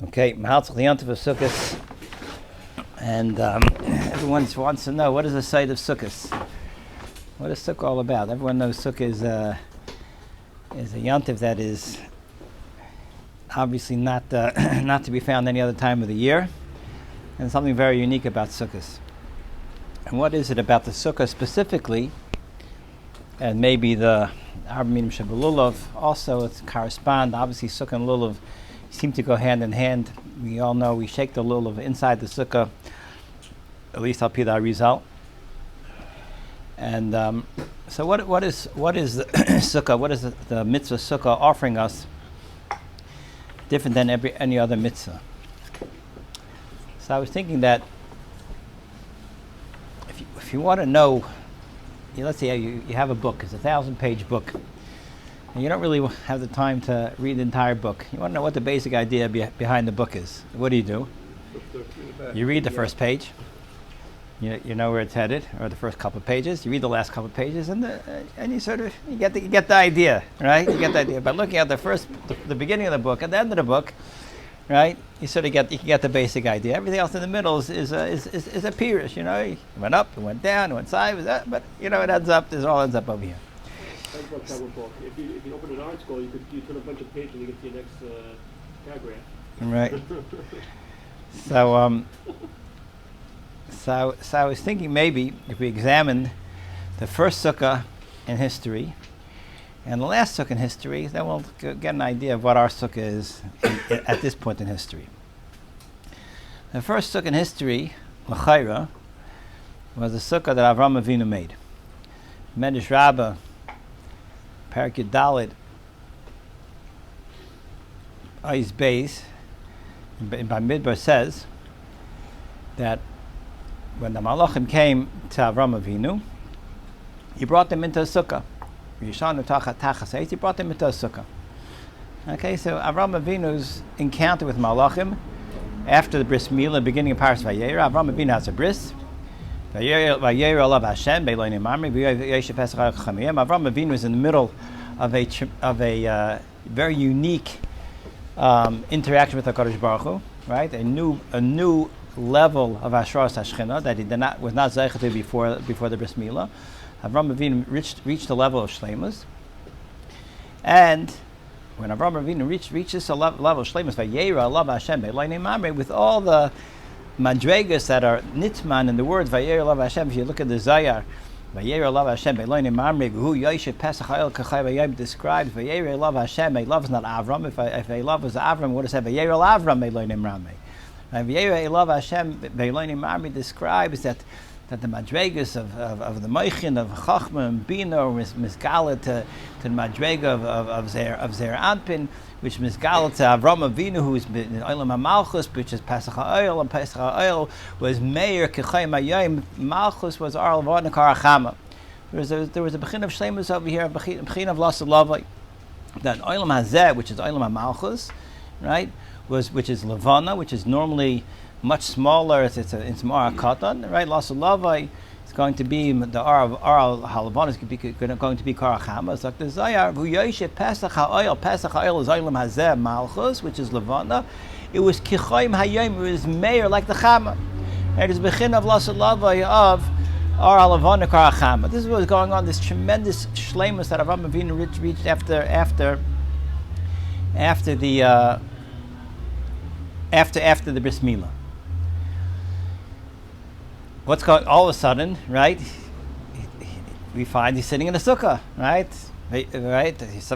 Okay, Mahaltzach the Yontif of Sukkos, and everyone wants to know, what is the site of Sukkos? What is Sukkah all about? Everyone knows Sukkah is a Yontif that is obviously not not to be found any other time of the year, and something very unique about Sukkos. And what is it about the Sukkah specifically, and maybe the Arba Minim Shabbalulav also correspond? Obviously, Sukkah and Lulav seem to go hand in hand. We all know we shake the lulav inside the sukkah, at least I'll the result. And so what is the sukkah? What is the mitzvah sukkah offering us different than any other mitzvah? So I was thinking that if you want to know, let's say you have a book, it's a 1,000-page book, and you don't really have the time to read the entire book. You want to know what the basic idea behind the book is. What do? You read the first page. You know where it's headed, or the first couple of pages. You read the last couple of pages, and you sort of you get the idea, right? You get the idea by looking at the beginning of the book and the end of the book, right? You can get the basic idea. Everything else in the middle is a pirush. You know, it went up, it went down, it went sideways, but it ends up over here. If you open an article, you turn a bunch of pages and you get to your next paragraph. Right. So I was thinking maybe if we examine the first sukkah in history and the last sukkah in history, then we'll get an idea of what our sukkah is at this point in history. The first sukkah in history, l'chayra, was the sukkah that Avraham Avinu made. Medrash Rabbah, Parak Dalit, Ayz Beis, by Midbar says that when the Malachim came to Avraham Avinu, he brought them into a sukkah. He brought them into a sukkah. Okay, so Avraham Avinu's encounter with Malachim after the bris milah, beginning of Paras Vayera, Avraham Avinu has a bris. Vayera alav Hashem beilonim mamri v'yoshev pesach chachamiyim. Avraham Avinu is in the middle of a very unique interaction with HaKadosh Baruch Hu, right? A new level of Ashras Hashchina that he was not zeicha to before the bris milah. Avraham Avinu reached the level of shleimus, and when Avraham Avinu reaches the level of shleimus, Vayera alav Hashem beilonim mamri, with all the madregas that are nitman in the word Vayera alav Hashem. If you look at the Zayar, Vayera alav Hashem beilonim mamri hu yoshev pesach ha'el k'chay v'yayim described Vayera alav Hashem. A love is not Avram. If a love was Avram, would have said Vayera alav Avram beilonim mamri. Vayera alav Hashem beilonim mamri describes that the madregas of the Meichin of Chachma and Bina was misgalat to the madrega of Zer Anpin, which misgalat to Avraham Avinu, who is in Olam HaMalchus, which is Pesach HaOil, and Pesach HaOil was Meir K'chayim HaYayim. Malchus was Ar Levana Karachama. There was a bechin of shleimus over here, a bechin of Lasa Lavai. Then Olam Hazeh, which is Olam HaMalchus, right, which is Levana, which is normally much smaller. It's more katan, right? Lasa Lavai is going to be the Ar Halavana is going to be Karachama. It's like the Zayar Hu Yoshev Pesach HaOil. Pesach HaOil is Olam Hazeh Malchus, which is Levana. It was Kichayim Hayom. It was Meir like the Chama. It is Bechin of Lasa Lavai of Ar Halavana Karachama. This is what was going on. This tremendous shleimus that Avraham Avinu reached after the bris milah. What's going? All of a sudden, right? We find he's sitting in a sukkah, right? Right. Right. Vishanu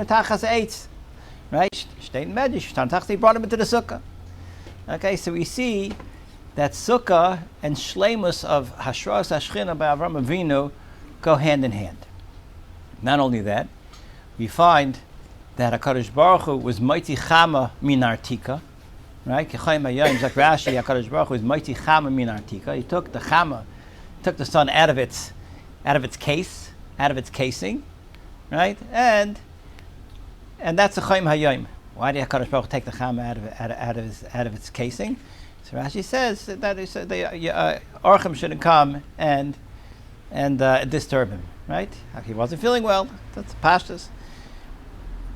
tachas eitz, right? Shtein medish. Vishanu tachas. He brought him into the sukkah. Okay, so we see that sukkah and shleimus of hashras hashchina by Avraham Avinu go hand in hand. Not only that, we find that HaKadosh Baruch Hu was mighty chama min artika, right? K'chayim hayayim, like Rashi, HaKadosh Baruch Hu was mighty chama min artika. He took the chama, took the sun out of its case, out of its casing, right? And that's the chayim hayayim. Why did HaKadosh Baruch Hu take the chama out of its casing? So Rashi says that the orchim shouldn't come and disturb him, right? He wasn't feeling well. That's pashtus.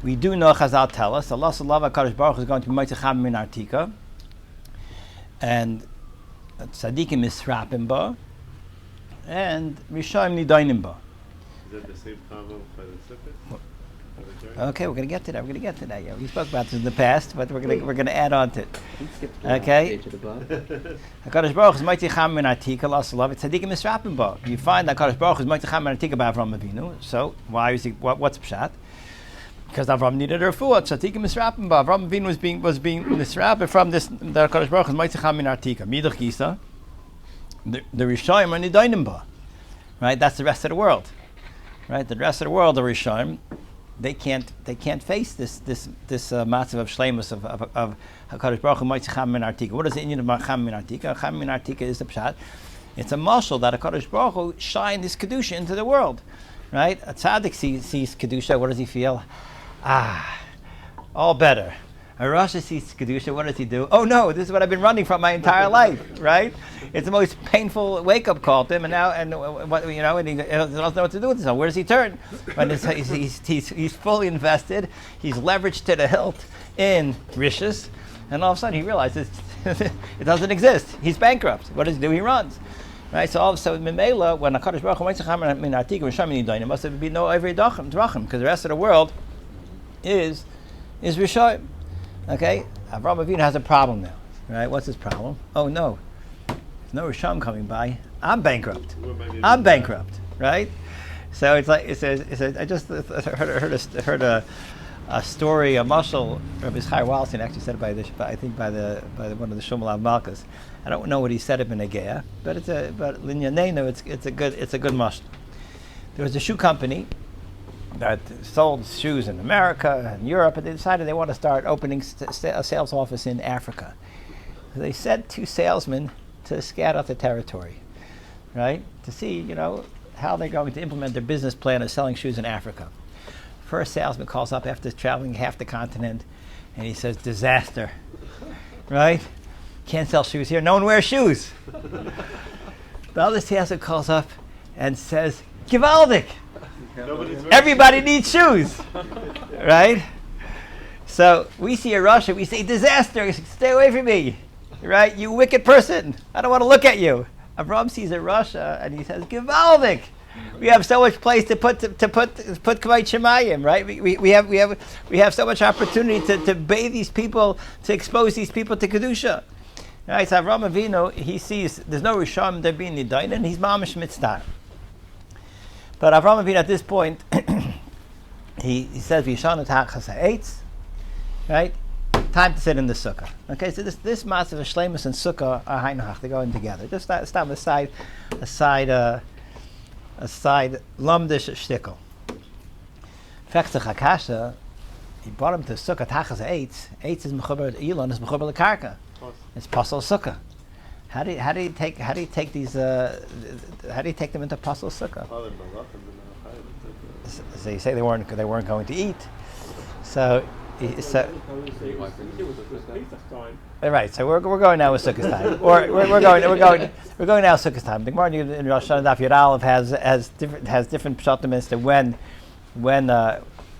We do know Chazal tell us Allah Subhanahu HaKadosh Baruch Hu is going to be Moitzecham min Artika, and Tzadikim Misrapim ba, and Rishayim Nidainim ba. Is that the same comment by the Sukkos? Okay, we're going to get to that. Yeah, we spoke about this in the past, but we're going to add on to it. Okay. Hakadosh Baruch is Moitzecham min Artika, Allah Subhanahu Tzadikim Misrapim ba. You find that Hakadosh Baruch is Moitzecham min Artika by Avraham Avinu. So why is he? What's pshat? Because Avram needed a refuah. Tzadikim Misrapim ba. Avraham Avinu was being misrapim from this. The Hakadosh Baruch is Moitzecham min Artika. Midach Gisa. The Rishayim are Nidainim ba. Right. That's the rest of the world. Right. The rest of the world, the Rishayim, they can't face this matzav of shleimus of Hakadosh Baruch Hu Moitzecham min Artika. What is the Indian of Cham min Artika? Cham min Artika is the pshat. It's a mashal that Hakadosh Baruch Hu shine this kedusha into the world, right? A tzaddik sees kedusha. What does he feel? All better. A Rasha sees kedusha. What does he do? Oh no, this is what I've been running from my entire life, right? It's the most painful wake-up call to him, and now, and he doesn't know what to do with this. Where does he turn? When he's fully invested, he's leveraged to the hilt in Rishus, and all of a sudden he realizes it doesn't exist. He's bankrupt. What does he do? He runs. Right? So all of a sudden, Mimela, when HaKadosh Baruch Hu Moitzecham min Artika Rishayim Nidainim, must have been no every drachim, because the rest of the world is Rishayim. Okay? Avraham Avinu has a problem now. Right? What's his problem? Oh no. There's no Rishayim coming by. I'm bankrupt. Right? So it's like it says I just heard a story, a mashal. Rabbi Chaim Wallerstein actually said it by one of the Shumalav Malkas. I don't know what he said it in Negea, but Linyanenu, it's a good mashal. There was a shoe company that sold shoes in America and Europe, and they decided they want to start opening a sales office in Africa. So they sent 2 salesmen to scout out the territory, right, to see how they're going to implement their business plan of selling shoes in Africa. First salesman calls up after traveling half the continent, and he says, "Disaster, right? Can't sell shoes here. No one wears shoes." The other salesman calls up and says, "Givaldik, everybody needs shoes," right? So we see a Russia, we say, "Disaster, stay away from me, right? You wicked person. I don't want to look at you." Avram sees a Russia and he says, "Givaldik. We have so much place to put Kavayt Shemayim, right? We have so much opportunity to bathe these people, to expose these people to kedusha." Right? So Avraham Avinu, he sees there's no Rishayim there being Nidain, and he's mamish mitzvah. But Avraham Avinu at this point, he says V'yishanu tachas ha'etz, right? Time to sit in the sukkah. Okay, so this massive shleimus and sukkah are hainach. They're going together. Just stop aside lumdish shtickle. Fechtzach hakasha, he brought him to sukkah tachas eitz. Eitz is mechuber ilan, is mechuber lekarka. It's pasal sukkah. How do you take these? How do you take them into pasal sukkah? So you say they weren't going to eat. Right. So we're going now with Sukkot time, or we're going now with Sukkot time. The Gemara in Rosh Hashanah Daf Yud Aleph has different pshatim as to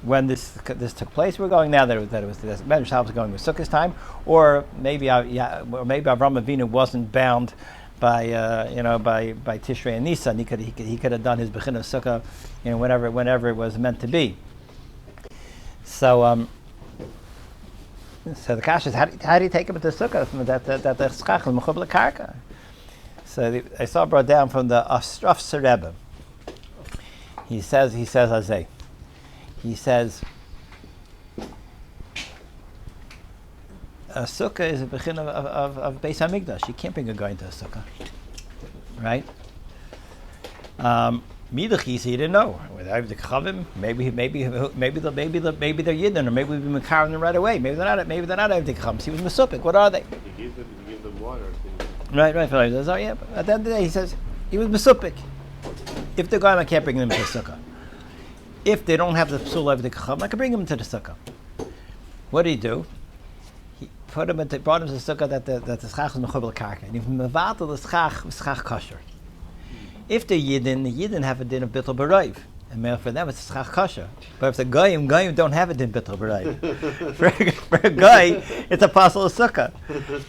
when this took place. We're going now that it was Medrash Halv was going with Sukkot time, or maybe Avraham Avinu wasn't bound by Tishrei and Nisan. He could have done his Bechin of Sukkah, whenever it was meant to be. So the kasha is how do you take him to Sukkah from that the schach is mechubel karka? So I saw brought down from the Ostrov Rebbe. He says Azay. He says a sukkah is a bechin of Beis Hamikdash. You can't bring a guy into a sukkah, right? Midachis, he didn't know. Without the chavim, maybe they're yidden, or maybe we've been carrying them right away. Maybe they're not the chavim. He was mesupik. What are they? He gave them water. Right. So yeah. But at the end of the day, he says he was mesupik. If the guy, I can't bring them into the sukkah. If they don't have the psul of the chavim, I can bring them into the sukkah. What did he do? He brought him to the sukkah that the schach is mechubel karka, and if mevatel the schach kosher. If the Yidden have a din of bittul b'roiv. And for them, it's schach kosher. But if the goyim don't have it in bittul b'rayim. For a guy, it's a pasul of sukkah.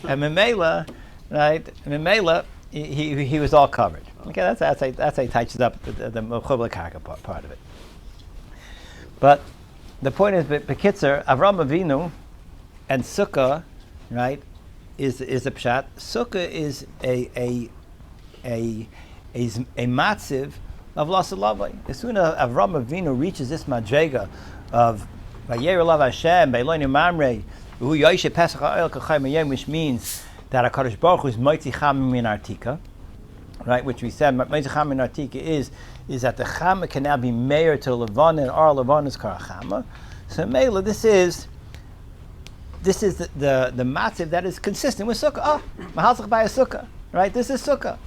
And Memela, right? Memela, he was all covered. Okay, that's how he touches up the mechubla karka part of it. But the point is, Bekitzer, Avram Avinu and sukkah, right, is a pshat. Sukkah is a matziv of Lasalavai. As soon as Avram Avinu reaches this madrega of Vayer Lav Hashem, Beiloni Mamre, Hu Yoshe Pesach Ha'el Kachai Mayem, which means that HaKadosh Baruch Hu is Moitzi Chama Min Artika, right? Which we said, Moitzi Chama Min Artika is that the Chama can now be mayor to Levana, and our Levana is Kara Chama. So Mela, this is the matziv that is consistent with Sukkah. Oh, Mahalzach by a Sukkah, right? This is Sukkah.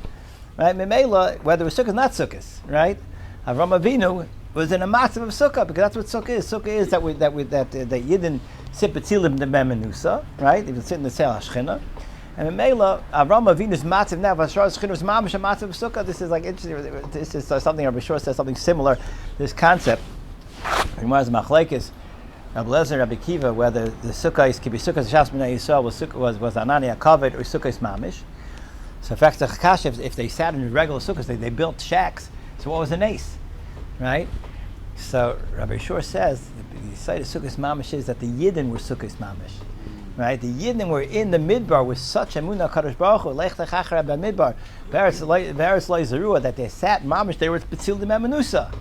Right, Memela, whether it's sukkah or not sukkahs, right? Avram Avinu was in a matzav of sukkah because that's what sukkah is. Sukkah is that Yidden sit betzilim the memenusa, right? They sit in the sel hashchina, and Memela, Avram Avinu's matzav now Vashar Shchina was mamash a matzav of sukkah. This is like interesting. This is something Rabbi Shor says something similar. This concept. Reminds Machlekes, Rabbi Lezer, Rabbi Kiva, whether the sukkah could be sukkah Shas B'nai Yisrael was Anani Akaved or sukkah mamish. So if they sat in regular sukkahs, they built shacks. So what was an ace, right? So Rabbi Shor says the site of sukkahs mamish is that the Yidden were sukkahs mamish, right? The Yidden were in the midbar with such emunah Kadosh Baruch Hu, lech techachar midbar, beretz lo zerua, that they sat mamish. They were betzil the memenusa.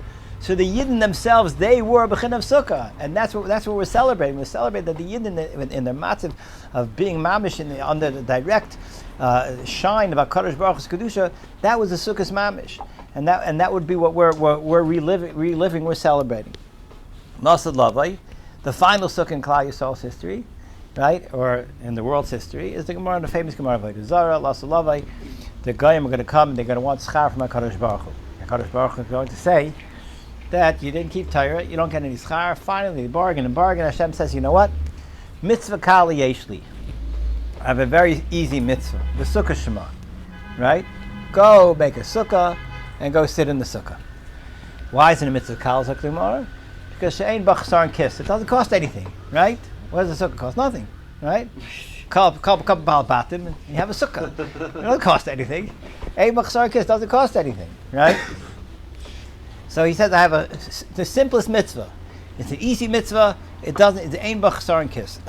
So the Yidden themselves, they were B'chin of Sukkah. And that's what we're celebrating. We celebrate that the Yidden in their matziv of being mamish under the direct shine of HaKadosh Baruch Hu's Kedusha, that was the Sukkah's mamish. And that would be what we're reliving, we're celebrating. Nasad Lavai, the final Sukkah in Klal Yisrael's history, right, or in the world's history, is the Gemara, the famous Gemara of Avodah Zarah, Nasad Lavai. The Goyim are going to come and they're going to want schar from HaKadosh Baruch Hu. HaKadosh Baruch Hu is going to say that you didn't keep Torah, you don't get any schar. Finally, bargain. Hashem says, you know what? Mitzvah kali yeshli. I have a very easy mitzvah, the sukkah shema, right? Go make a sukkah and go sit in the sukkah. Why is it a mitzvah kali zaklimara? Because she'ein b'chsar and kiss. It doesn't cost anything, right? What does a sukkah cost? Nothing, right? Call a couple bal batim and you have a sukkah. It doesn't cost anything. Ein b'chsar and kiss doesn't cost anything, right? So he says, I have the simplest mitzvah. It's an easy mitzvah. It's ein b'chsar and kiss.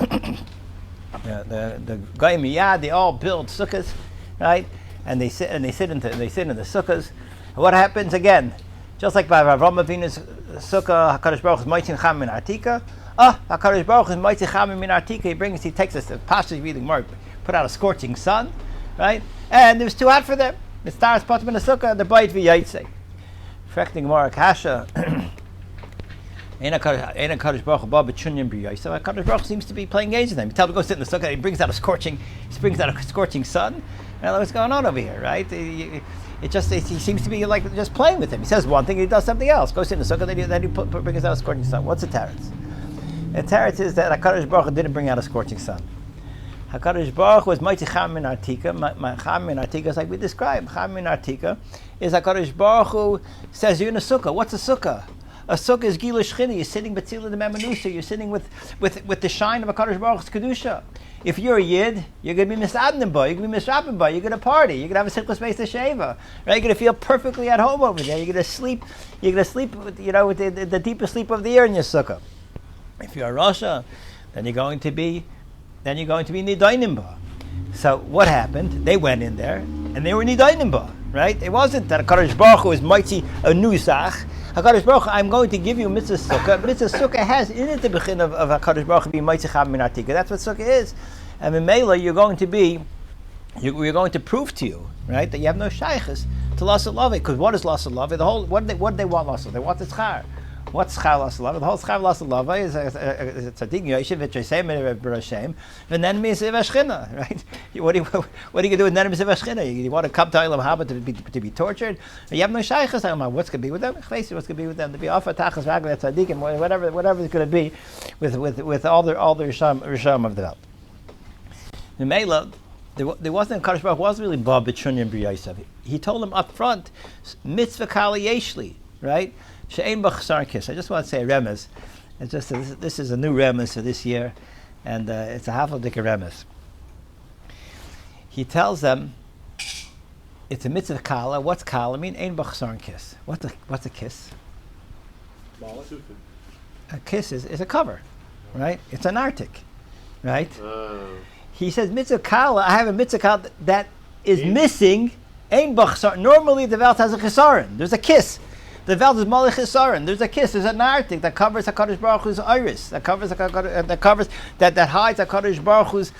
The Goy Miyad, they all build sukkahs, right? And they sit in the sukkahs. And what happens again? Just like by Avram Avinu's sukkah, HaKadosh Baruch Hu is Moitzi Chama Min Artika. HaKadosh Baruch Hu is Moitzi Chama Min Artika. He takes us, the pastor is reading more, put out a scorching sun, right? And it was too hot for them. The stars put them in the sukkah, the bite v'yaitse. Frekting more Akasha. HaKadosh Baruch Hu seems to be playing games with them. You tell him to go sit in the sukkah, he brings out a scorching sun. What's going on over here, right? He seems to be like just playing with him. He says one thing, he does something else. Go sit in the sukkah, then he brings out a scorching sun. What's the teretz? The teretz is that HaKadosh Baruch Hu didn't bring out a scorching sun. HaKadosh Baruch Hu was Moitzi Chama Min Artika. Chama Min Artika is like we described. Chama Min Artika is HaKadosh Baruch Hu says you're in a sukkah. What's a sukkah? A sukkah is Gila Shchina. You're sitting Betzila the Memenusa. You're sitting with the shine of HaKadosh Baruch Hu's Kedusha. If you're a Yid, you're going to be mis'adnim ba, you're going to be mis'rapim ba, you're going to party, you're going to have a Sukkos Beis Sheva, right? You're going to feel perfectly at home over there. You're going to sleep with the deepest sleep of the year in your sukkah. If you're a Rasha, then you're going to be Nidainim ba. So what happened? They went in there and they were Nidainim ba, right? It wasn't that HaKadosh Baruch Hu is Moitzi a Nusach. HaKadosh Baruch Hu, I'm going to give you mitzvah sukkah. Mitzvah sukkah has in it the bechin of HaKadosh Baruch Hu being Moitzi Chama Min Artika. That's what sukkah is. And in Mela, we're going to prove to you, right, that you have no shaykhs to Lasa Lave. Because what is Lasa Lave? What do they want Lasa? They want the schar. What's schar Lasa Lave? The whole schar Lasa Lave is a tzaddik yoshev v'treisem b'rashem v'nenem yiseh v'ashchina, right? What are you going to do with nenem yiseh v'ashchina? You want to come to Eilam Haba to be tortured? You have no shaykhs. What's going to be with them? What's going to be with them? To be offer tachas ragla tzaddik and whatever it's going to be with all the risham of the belt. The Mela, there wasn't Kadosh Baruch Hu wasn't really Bob B'Chunyam B'Yosef. He told him up front, mitzvah kali yeshli, right? She'ein b'chasar kiss. I just want to say a remez. It's just this is a new remez for this year, and it's a half-dik remez. He tells them it's a mitzvah kala. What's kala mean? Ein b'chasar kiss. What's a kiss? Sufit. A kiss is a cover, right? It's an artic, right? He says mitzvah kala. I have a mitzvah kala that is missing. Ein b'chasar. Normally the velt has a chesaron. There's a kiss. The velt is malach chesaron. There's a kiss. There's an artic that covers Hakadosh Baruch Hu's iris. That covers that hides Hakadosh Baruch Hu's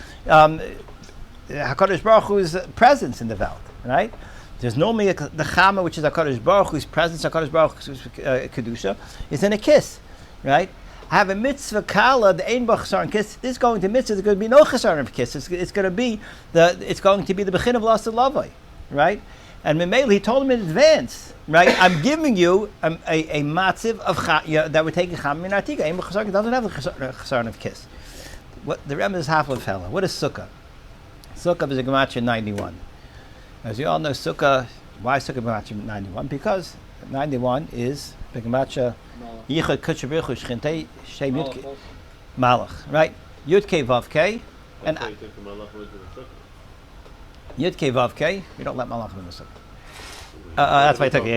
Hakadosh Baruch Hu's presence in the velt, right? There's normally the chama, which is Hakadosh Baruch Hu's presence. Hakadosh Baruch Hu's kedusha is in a kiss, right? I have a mitzvah kala, the ein b'chasar kiss. This is going to mitzvah. There's going to be no chesaron of kiss. It's going to be the bechin of lost lavai, right? And Memele, he told him in advance, right? I'm giving you a matziv of that we're taking chama in artika. Ein b'chasar doesn't have the chesaron of kiss. What the Rebbe is half of fella. What is sukkah? Sukkah is a gematria 91. As you all know, sukkah. Why sukkah gematria 91? Because 91 is the gematria yichud kutchabrichu shchintei shem yudke malach, right? Yudke vavke and Yudke Vavke. We don't let Malachim in the sukkah. That's why I took it.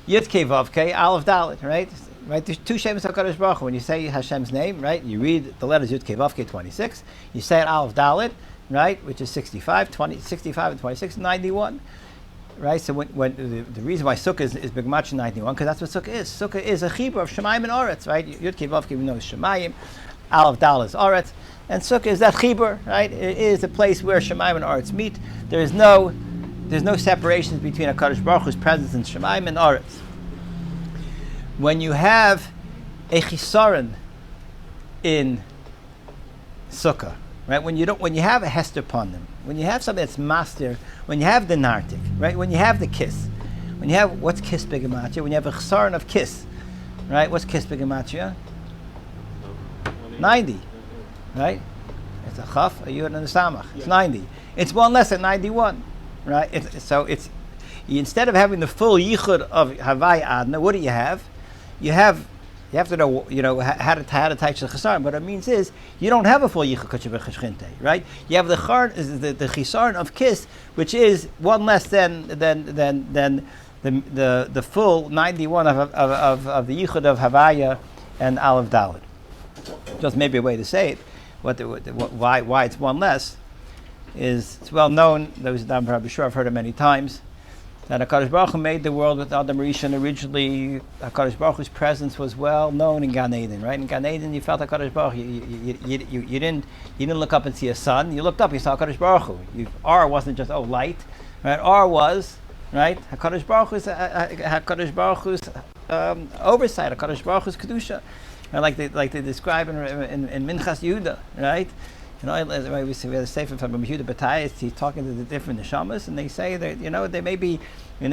Yeah. Yudke Vavke, Aleph Dalet, right? There's two Shems HaKadosh Baruch Hu. When you say Hashem's name, right, you read the letters Yudke Vavke 26. You say it Aleph Dalet, right, which is 65 and 26, 91. Right? So when the reason why Sukkah is Big Match 91, because that's what Sukkah is. Sukkah is a chibur of Shemayim and Oretz, right? Yudke Vavke, we know is Shemayim. Aleph Dalet is Oretz. And Sukkah is that chibur, right? It is a place where Shemayim and Aretz meet. There's no separations between HaKadosh Baruch Hu's presence in Shemayim and Aretz. When you have a chisaron in Sukkah, right? When you have a hester panim, when you have something that's master, when you have the nartik, right? When you have the kiss, when you have what's kiss bigamatria, when you have a chisaron of kiss, right? What's kiss bigamatria? 90. Right? It's a chaf, a yud, and a samach. It's 90. It's one less than 91. Right? It's instead of having the full yichud of Havai Adna, what do you have? You have to know, how to touch the chesaron. What it means is you don't have a full yichud kachevechashchinte, right? You have the chesaron of kiss, which is one less than the full 91 of the yichud of Havaya and Aleph Dalet. Just maybe a way to say it. Why it's one less is it's well known. I'm sure I've heard it many times that HaKadosh Baruch Hu made the world with Adam Rishon. Originally, HaKadosh Baruch Hu's presence was well known in Gan Eden, right? In Gan Eden, you felt HaKadosh Baruch Hu. You didn't look up and see a sun. You looked up, you saw HaKadosh Baruch Hu. R wasn't just light, right? R was right. HaKadosh Baruch Hu's oversight. HaKadosh Baruch Hu's kedusha. Like they describe in Minchas Yehuda, right? We see the sefer from Yehuda Batayis. He's talking to the different neshamas, and they say that they may be in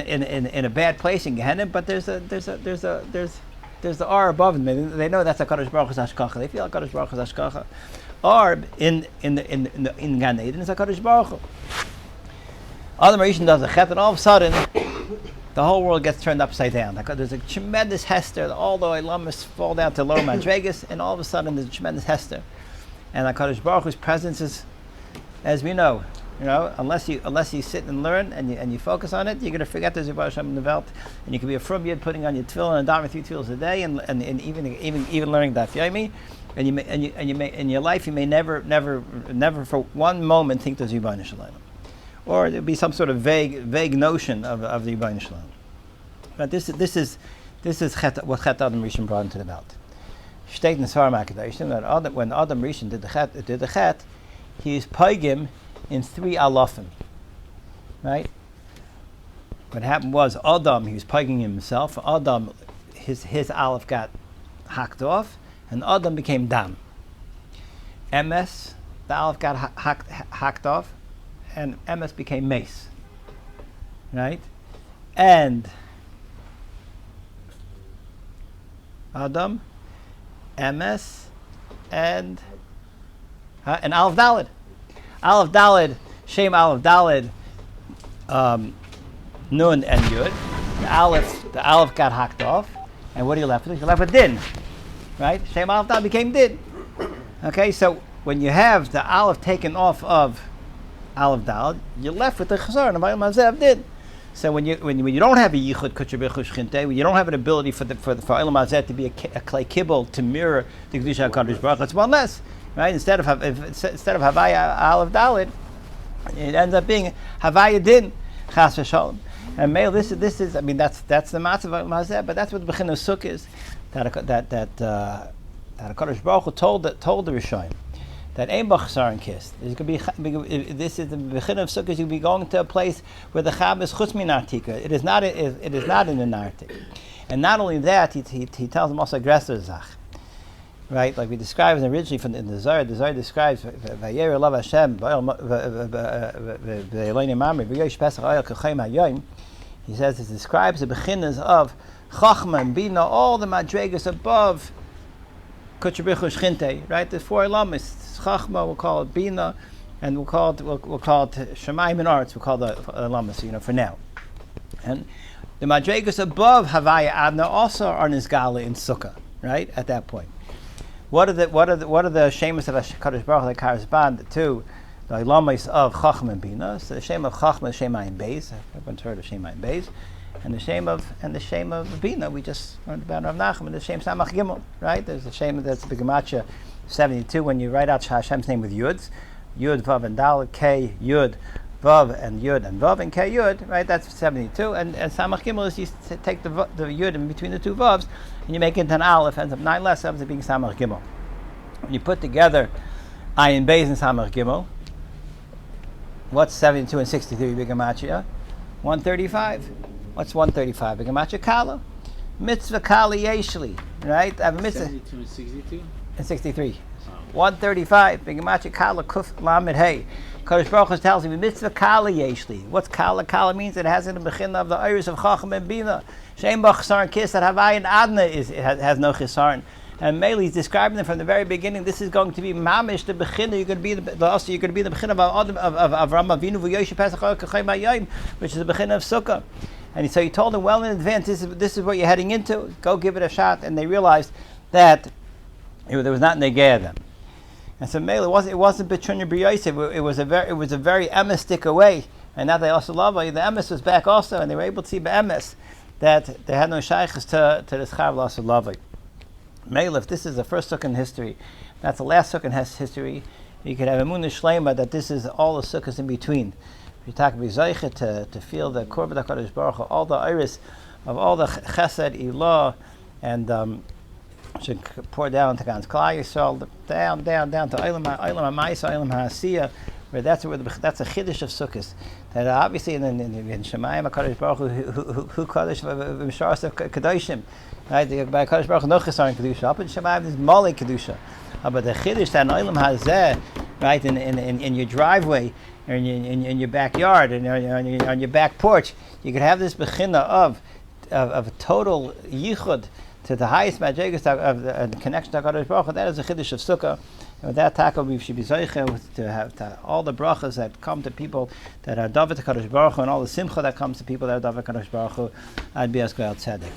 a bad place in Gehenna, but there's the R above them. They know that's HaKadosh Baruch Hu's hashkacha. They feel HaKadosh Baruch Hu's hashkacha. R in Gan Eden is HaKadosh Baruch Hu. Adam Rishon does a chet, and all of a sudden, the whole world gets turned upside down. There's a tremendous hester. All the ilamas fall down to lower madregas, and all of a sudden there's a tremendous hester. And HaKadosh Baruch Hu's presence is, as we know, unless you sit and learn and you focus on it, you're going to forget there's a Baruch Hashem in the Welt, and you can be a frum yid putting on your tefillin and davening 3 tefillos a day, and even learning Daf Yomi, and you may in your life you may never for one moment think there's Yibana Shalom. Or there'd be some sort of vague notion of the Yibana Shalom. But this is what Chet Adam Rishon brought into the belt. Steht in Svar Makadashim that when Adam Rishon did the Chet, he is paigim in 3 alafim. Right? What happened was Adam, he was paigim himself. Adam, his aleph got hacked off, and Adam became dam. MS, the aleph got hacked off, and MS became mace, right? And Adam, MS, and Aleph Daled. Aleph Daled, Shem Aleph Daled, Nun and Yud. The Aleph the aleph got hacked off, and what are you left with? You're left with din, right? Shem aleph dal became din. Okay, so when you have the aleph taken off of aleph dal, you're left with the chazar and mazeh din. So when you don't have a yichud kutcher b'chush chinte, when you don't have an ability for ilam mazeh to be a clay kibble to mirror the kedusha hakadosh baruch hu, it's one less, right? Instead of havaya aleph dalit, it ends up being havaya din chas v'shalom. And male, this is. I mean, that's the matzav mazeh, but that's what the bechin of Sukkos is. That hakadosh baruch hu told the Rishonim that ein b'chasar and kiss. This is the bechin of Sukkos. You'll be going to a place where the chab is chutz min artika. It is not in the nartik. And not only that, he tells them also aggressive zach. Right, like we described originally in the Zohar. The Zohar describes Vayer Elav Hashem v'Elonim Mamri v'Yosh Pesach Ayel K'Chaim Hayoim. He says it describes the beginners of Chachma and Bina, all the madregas above Kutcher B'chush Chinte. Right, the four elamis Chachma, we'll call it Bina, and we'll call it Shemayim and Arts. We'll call the elamis, for now. And the madregas above Havaya Adna also are Nizgala in Sukkah. Right, at that point. What are the shemas of Hakadosh Baruch Hu that correspond to the ilamis of Chachma and Bina? So the shem of Chachma is Shemayim Beis. Everyone's heard of Shemayim Beis, and the shem of Bina we just learned about Rav Nachman. And the shem Samach Gimel, right? There's the shem that's Begematria 72 when you write out Hashem's name with Yuds, Yud Vav and Dal, K Yud Vav and Yud and Vav and K Yud, right? That's 72. And Samach Gimel is you take the Yud in between the two Vavs and you make it an Aleph, ends up 9 less, ends up being Samach Gimel. When you put together Ayin Beis and Samach Gimel, what's 72 and 63 Begematria? 135. What's 135? Begematria Kala. Mitzvah Kala Yeshli, right? I have a mitzvah. 72 and 62? And 63. 135. Begematria Kala Kuf Lamed Hey. Kadosh Baruch Hu tells him mitzvah Kala Yeshli. What's Kala? Kala means it has in the bechin of the iris of Chacham and Bina. Shem b'chasar and kiss that Havai and Adna has no chisarn. And Meli is describing them from the very beginning. This is going to be mamish the bechin. You're going to be the bechin of Avraham Avinu v'Yoshua Pesach K'Chaim Hayom, which is the bechin of Sukkah. And so he told them well in advance, this is what you're heading into. Go give it a shot. And they realized that there was not negay them. And so Mele, it wasn't Betrunya B'Yosef. It was a very emes away. And now they also love it. The emes was back also, and they were able to see be'emes that they had no shaykhs to this chav also love it. Mele, if this is the first sukkah in history, that's the last sukkah in history. You could have emunah shlema that this is all the sukkahs in between. You talk about to feel the korban hakadosh baruch hu, all the iris of all the chesed ilah and. Should pour down to God's Klal Yisrael, down to Olam HaMaisa, Olam HaAsiyah, where that's a chiddush of Sukkos. That obviously in Shemayim HaKadosh Baruch Hu Kadosh V'Misharas of Kadoshim, right? By Kadosh Baruch Hu no Chesar in Kedusha. Up in Shemayim there's Mali Kedusha. But the chiddush that in Olam HaZeh, right, in your driveway, or in your backyard, and on your back porch, you could have this bechina of a total yichud to the highest madrigas of the connection to HaKadosh Baruch Hu. That is a chiddush of Sukkah. And with that taka, we should be zeicha to have all the brachas that come to people that are davet to HaKadosh Baruch Hu, and all the simcha that comes to people that are davet to HaKadosh Baruch Hu. I'd be as tzedek.